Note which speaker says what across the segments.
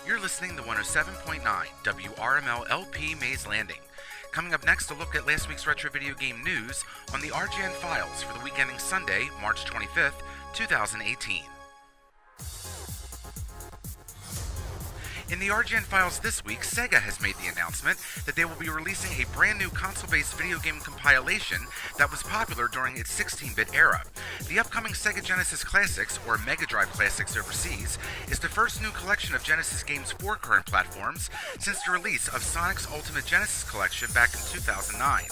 Speaker 1: You're listening to 107.9 WRML LP Maze Landing. Coming up next, a look at last week's retro video game news on the RGN Files for the week ending Sunday, March 25th, 2018. In the RGN Files this week, Sega has made the announcement that they will be releasing a brand new console-based video game compilation that was popular during its 16-bit era. The upcoming Sega Genesis Classics, or Mega Drive Classics overseas, is the first new collection of Genesis games for current platforms since the release of Sonic's Ultimate Genesis Collection back in 2009.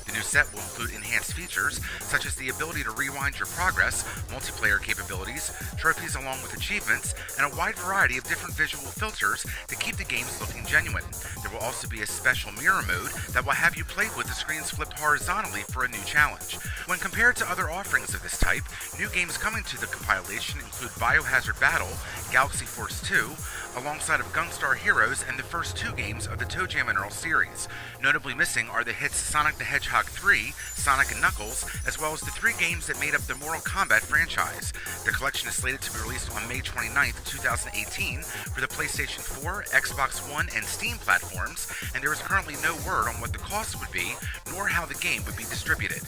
Speaker 1: The new set will include enhanced features such as the ability to rewind your progress, multiplayer capabilities, trophies along with achievements, and a wide variety of different visual filters to keep the games looking genuine. There will also be a special mirror mode that will have you play with the screens flipped horizontally for a new challenge. When compared to other offerings of this type, new games coming to the compilation include Biohazard Battle, Galaxy Force 2, alongside of Gunstar Heroes and the first two games of the Toe Jam and Earl series. Notably missing are the hits Sonic the Hedgehog 3, Sonic and Knuckles, as well as the three games that made up the Mortal Kombat franchise. The collection is slated to be released on May 29th, 2018 for the PlayStation 4, Xbox One, and Steam platforms, and there is currently no word on what the cost would be, nor how the game would be distributed.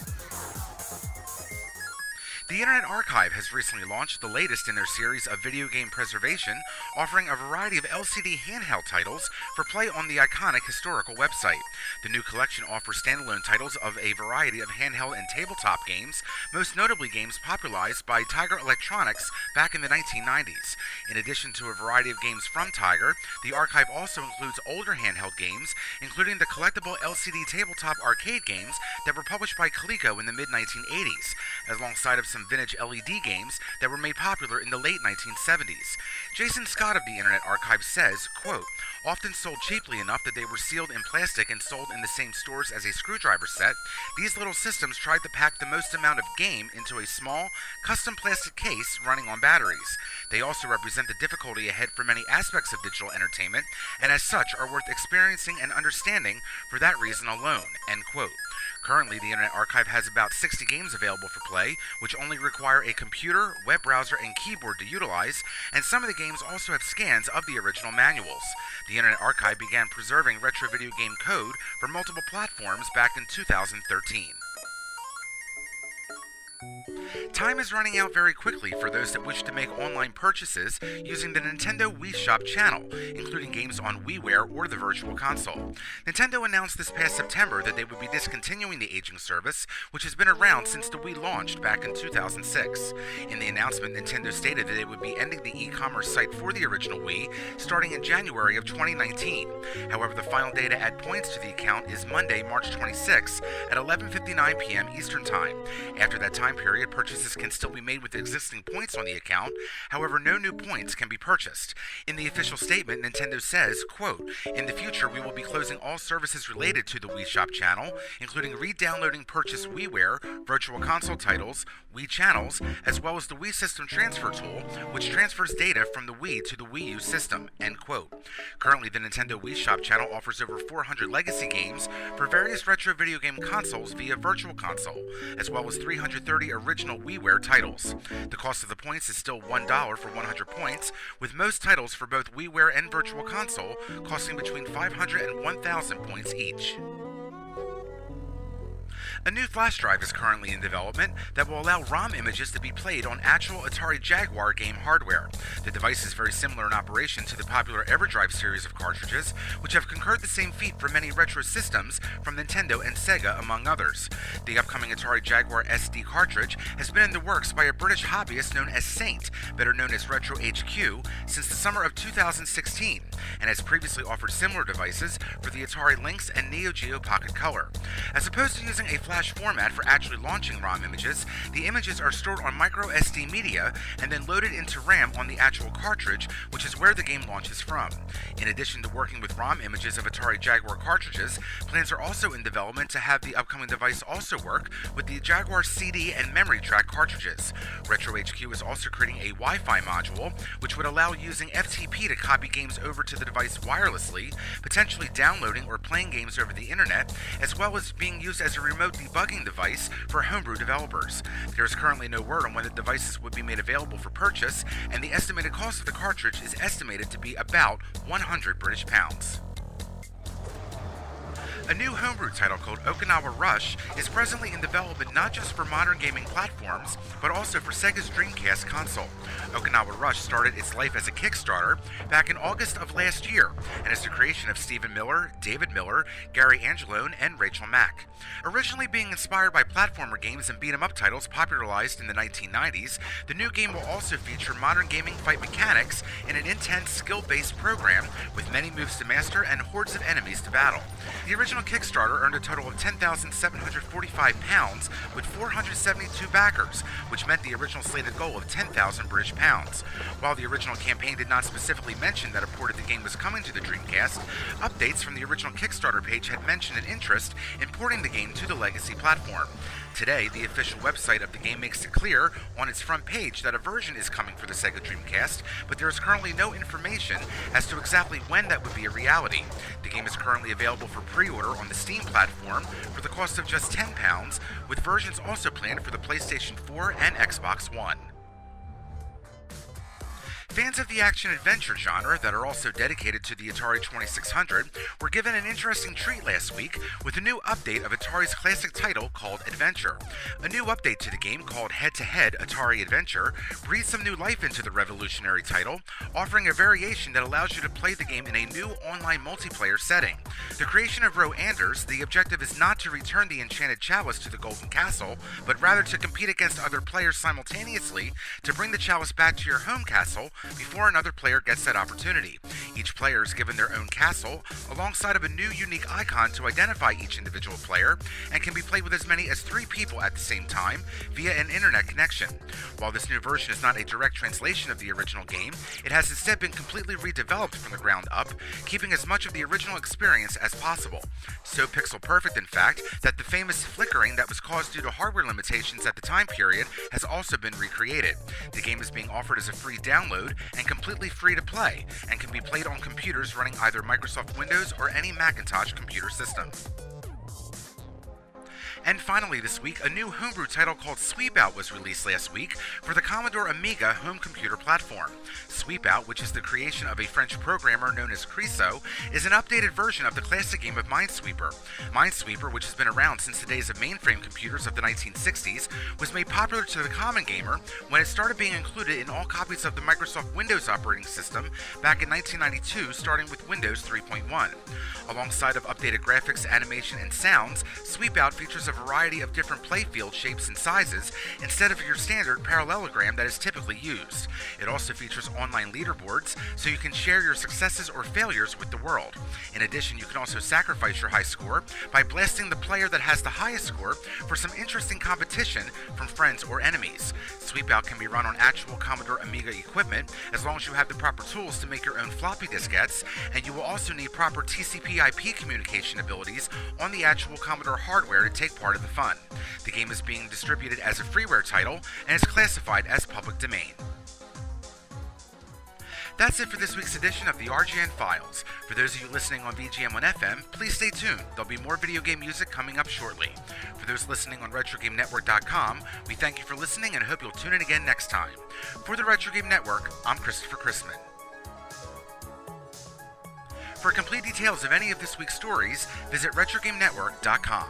Speaker 1: The Internet Archive has recently launched the latest in their series of video game preservation, offering a variety of LCD handheld titles for play on the iconic historical website. The new collection offers standalone titles of a variety of handheld and tabletop games, most notably games popularized by Tiger Electronics back in the 1990s. In addition to a variety of games from Tiger, the archive also includes older handheld games, including the collectible LCD tabletop arcade games that were published by Coleco in the mid-1980s, alongside of some vintage LED games that were made popular in the late 1970s. Jason Scott of the Internet Archive says, quote, "Often sold cheaply enough that they were sealed in plastic and sold in the same stores as a screwdriver set, these little systems tried to pack the most amount of game into a small, custom plastic case running on batteries. They also represent the difficulty ahead for many aspects of digital entertainment, and as such are worth experiencing and understanding for that reason alone," end quote. Currently, the Internet Archive has about 60 games available for play, which only require a computer, web browser, and keyboard to utilize, and some of the games also have scans of the original manuals. The Internet Archive began preserving retro video game code for multiple platforms back in 2013. Time is running out very quickly for those that wish to make online purchases using the Nintendo Wii Shop channel, including games on WiiWare or the Virtual Console. Nintendo announced this past September that they would be discontinuing the aging service, which has been around since the Wii launched back in 2006. In the announcement, Nintendo stated that they would be ending the e-commerce site for the original Wii starting in January of 2019. However, the final day to add points to the account is Monday, March 26 at 11:59 p.m. Eastern Time. After that time period, purchases can still be made with existing points on the account. However, no new points can be purchased. In the official statement, Nintendo says, quote, "In the future, we will be closing all services related to the Wii Shop channel, including re-downloading purchased WiiWare, Virtual Console titles, Wii channels, as well as the Wii System Transfer tool, which transfers data from the Wii to the Wii U system," end quote. Currently, the Nintendo Wii Shop channel offers over 400 legacy games for various retro video game consoles via Virtual Console, as well as 330 original WiiWare titles. The cost of the points is still $1 for 100 points, with most titles for both WiiWare and Virtual Console costing between 500 and 1,000 points each. A new flash drive is currently in development that will allow ROM images to be played on actual Atari Jaguar game hardware. The device is very similar in operation to the popular EverDrive series of cartridges, which have concurred the same feat for many retro systems from Nintendo and Sega, among others. The upcoming Atari Jaguar SD cartridge has been in the works by a British hobbyist known as Saint, better known as Retro HQ, since the summer of 2016, and has previously offered similar devices for the Atari Lynx and Neo Geo Pocket Color. As opposed to using a flash format for actually launching ROM images, the images are stored on micro SD media and then loaded into RAM on the actual cartridge, which is where the game launches from. In addition to working with ROM images of Atari Jaguar cartridges, plans are also in development to have the upcoming device also work with the Jaguar CD and memory track cartridges. Retro HQ is also creating a Wi-Fi module, which would allow using FTP to copy games over to the device wirelessly, potentially downloading or playing games over the internet, as well as being used as a remote debugging device for homebrew developers. There is currently no word on when the devices would be made available for purchase, and the estimated cost of the cartridge is estimated to be about 100 British pounds. A new homebrew title called Okinawa Rush is presently in development not just for modern gaming platforms, but also for Sega's Dreamcast console. Okinawa Rush started its life as a Kickstarter back in August of last year, and is the creation of Stephen Miller, David Miller, Gary Angelone, and Rachel Mack. Originally being inspired by platformer games and beat-em-up titles popularized in the 1990s, the new game will also feature modern gaming fight mechanics in an intense skill-based program with many moves to master and hordes of enemies to battle. The original Kickstarter earned a total of £10,745 with 472 backers, which met the original slated goal of £10,000 British pounds. While the original campaign did not specifically mention that a port of the game was coming to the Dreamcast, updates from the original Kickstarter page had mentioned an interest in porting the game to the legacy platform. Today, the official website of the game makes it clear on its front page that a version is coming for the Sega Dreamcast, but there is currently no information as to exactly when that would be a reality. The game is currently available for pre-order on the Steam platform for the cost of just £10, with versions also planned for the PlayStation 4 and Xbox One. Fans of the action-adventure genre that are also dedicated to the Atari 2600 were given an interesting treat last week with a new update of Atari's classic title called Adventure. A new update to the game called Head-to-Head Atari Adventure breathes some new life into the revolutionary title, offering a variation that allows you to play the game in a new online multiplayer setting. The creation of Ro Anders, the objective is not to return the Enchanted Chalice to the Golden Castle, but rather to compete against other players simultaneously to bring the chalice back to your home castle before another player gets that opportunity. Each player is given their own castle, alongside of a new unique icon to identify each individual player, and can be played with as many as 3 people at the same time via an internet connection. While this new version is not a direct translation of the original game, it has instead been completely redeveloped from the ground up, keeping as much of the original experience as possible. So pixel perfect, in fact, that the famous flickering that was caused due to hardware limitations at the time period has also been recreated. The game is being offered as a free download and completely free to play, and can be played on computers running either Microsoft Windows or any Macintosh computer system. And finally this week, a new homebrew title called Sweep Out was released last week for the Commodore Amiga home computer platform. Sweep Out, which is the creation of a French programmer known as Criso, is an updated version of the classic game of Minesweeper. Minesweeper, which has been around since the days of mainframe computers of the 1960s, was made popular to the common gamer when it started being included in all copies of the Microsoft Windows operating system back in 1992, starting with Windows 3.1. Alongside of updated graphics, animation, and sounds, Sweep Out features a variety of different playfield shapes and sizes instead of your standard parallelogram that is typically used. It also features online leaderboards so you can share your successes or failures with the world. In addition, you can also sacrifice your high score by blasting the player that has the highest score for some interesting competition from friends or enemies. Sweep Out can be run on actual Commodore Amiga equipment as long as you have the proper tools to make your own floppy diskettes, and you will also need proper TCP/IP communication abilities on the actual Commodore hardware to take part of the fun. The game is being distributed as a freeware title and is classified as public domain. That's it for this week's edition of the RGN Files. For those of you listening on VGM on FM, please stay tuned. There'll be more video game music coming up shortly. For those listening on RetroGameNetwork.com, we thank you for listening and hope you'll tune in again next time. For the Retro Game Network, I'm Christopher Chrisman. For complete details of any of this week's stories, visit RetroGameNetwork.com.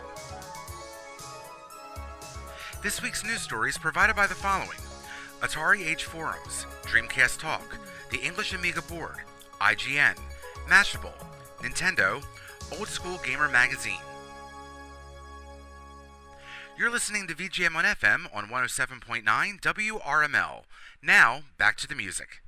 Speaker 1: This week's news story is provided by the following: Atari Age Forums, Dreamcast Talk, the English Amiga Board, IGN, Mashable, Nintendo, Old School Gamer Magazine. You're listening to VGM on FM on 107.9 WRML. Now, back to the music.